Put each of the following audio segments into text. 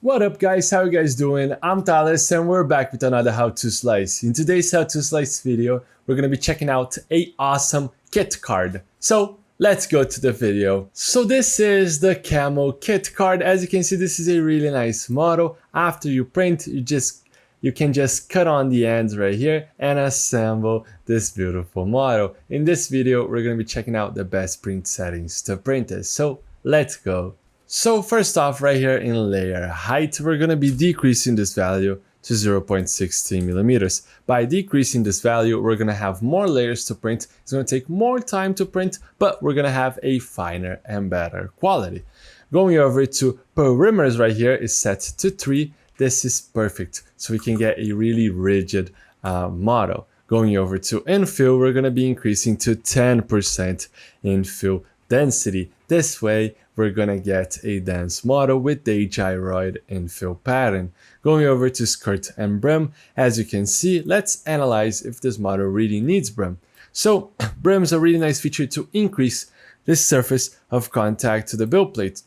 What up guys, how you guys doing? I'm Thales and we're back with another how to slice. In today's how to slice video, we're gonna be checking out a awesome kit card. So let's go to the video. So this is the Camel Kit Card. As you can see, this is a really nice model. After you print, you can just cut on the ends right here and assemble this beautiful model. In this video, we're gonna be checking out the best print settings to print it. So let's go. So first off, right here in layer height, we're going to be decreasing this value to 0.16 millimeters. By decreasing this value, we're going to have more layers to print. It's going to take more time to print, but we're going to have a finer and better quality. Going over to perimeters right here is set to 3. This is perfect, so we can get a really rigid model. Going over to infill, we're going to be increasing to 10% infill density. This way, we're gonna get a dense model with a gyroid infill pattern. Going over to skirt and brim, as you can see, let's analyze if this model really needs brim. So brim is a really nice feature to increase this surface of contact to the build plate.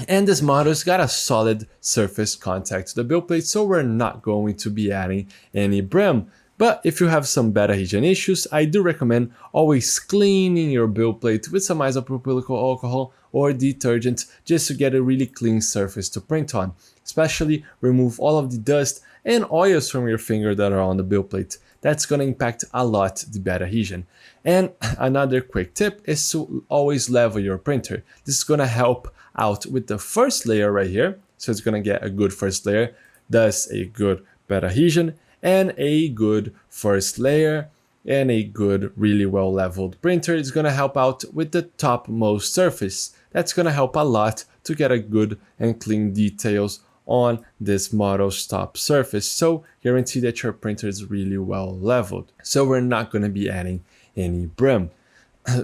And this model's got a solid surface contact to the build plate, so we're not going to be adding any brim. But if you have some bad adhesion issues, I do recommend always cleaning your build plate with some isopropyl alcohol or detergent just to get a really clean surface to print on. Especially remove all of the dust and oils from your finger that are on the build plate. That's going to impact a lot the bad adhesion. And another quick tip is to always level your printer. This is going to help out with the first layer right here. So it's going to get a good first layer, thus a good bad adhesion, and a good first layer and a good really well leveled printer is going to help out with the topmost surface. That's going to help a lot to get a good and clean details on this model's top surface. So guarantee that your printer is really well leveled. So we're not going to be adding any brim,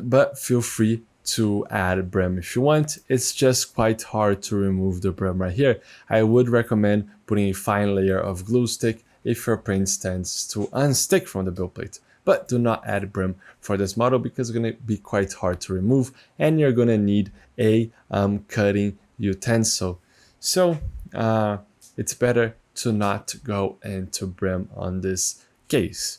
but feel free to add brim if you want. It's just quite hard to remove the brim right here. I would recommend putting a fine layer of glue stick if your print tends to unstick from the build plate. But do not add brim for this model because it's going to be quite hard to remove and you're going to need a cutting utensil. So it's better to not go into brim on this case.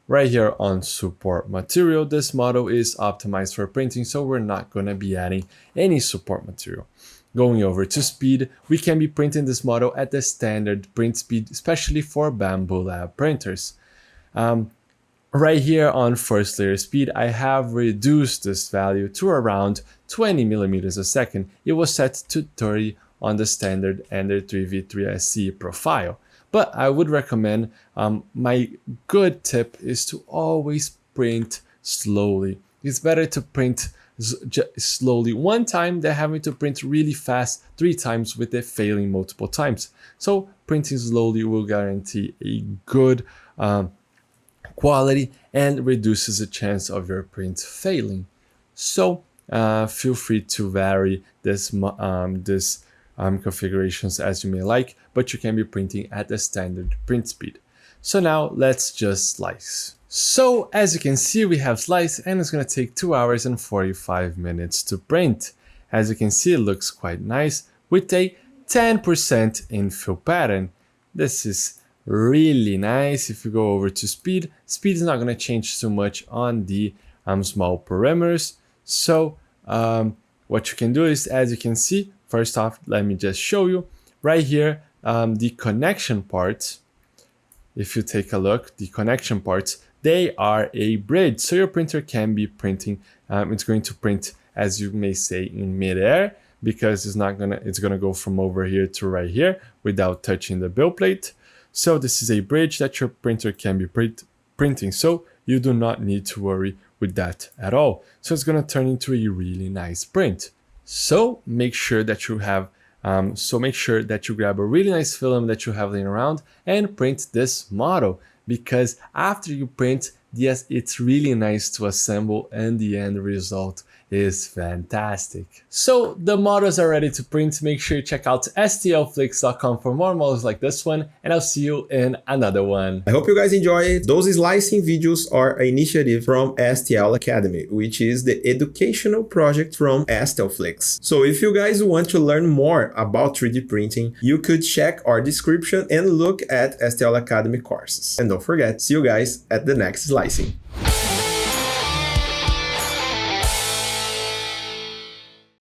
Right here on support material, this model is optimized for printing, so we're not going to be adding any support material. Going over to speed, we can be printing this model at the standard print speed, especially for Bamboo Lab printers. Right here on first layer speed, I have reduced this value to around 20 millimeters a second. It was set to 30 on the standard Ender 3v3SC profile. But I would recommend, my good tip is to always print slowly. It's better to print slowly one time than having to print really fast 3 times with it failing multiple times. So printing slowly will guarantee a good quality and reduces the chance of your print failing. So feel free to vary this configurations as you may like, but you can be printing at the standard print speed. So now let's just slice. So as you can see, we have sliced and it's going to take 2 hours and 45 minutes to print. As you can see, it looks quite nice with a 10% infill pattern. This is really nice. If you go over to speed, speed is not going to change too much on the small perimeters. So what you can do is, as you can see, first off, let me just show you right here, the connection parts. If you take a look, the connection parts, they are a bridge. So your printer can be printing, it's going to print, as you may say, in midair, because it's gonna go from over here to right here without touching the build plate. So this is a bridge that your printer can be printing. So you do not need to worry with that at all. So it's gonna turn into a really nice print. So make sure that you have, grab a really nice film that you have laying around and print this model, because after you print, yes, it's really nice to assemble and the end result is fantastic. So the models are ready to print. Make sure you check out stlflix.com for more models like this one, and I'll see you in another one. I hope you guys enjoy it. Those slicing videos are an initiative from STL Academy, which is the educational project from STL Flix. So if you guys want to learn more about 3D printing, you could check our description and look at STL Academy courses. And don't forget, see you guys at the next slicing.